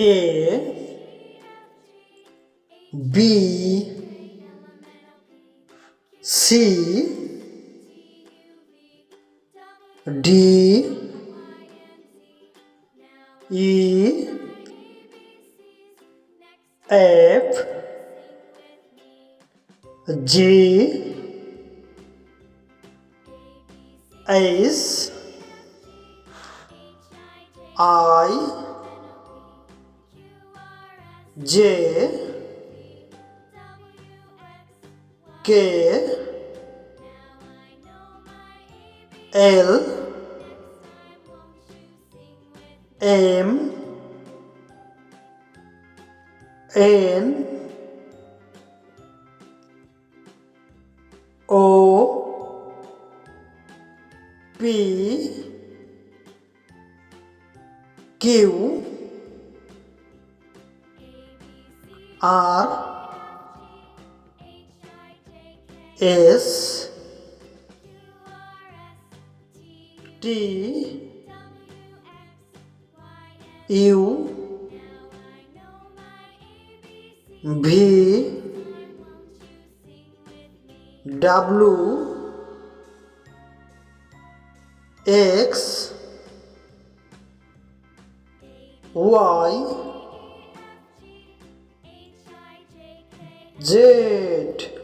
A B C D E F G H I J K L M N O P Q R S T U V W X Y Z.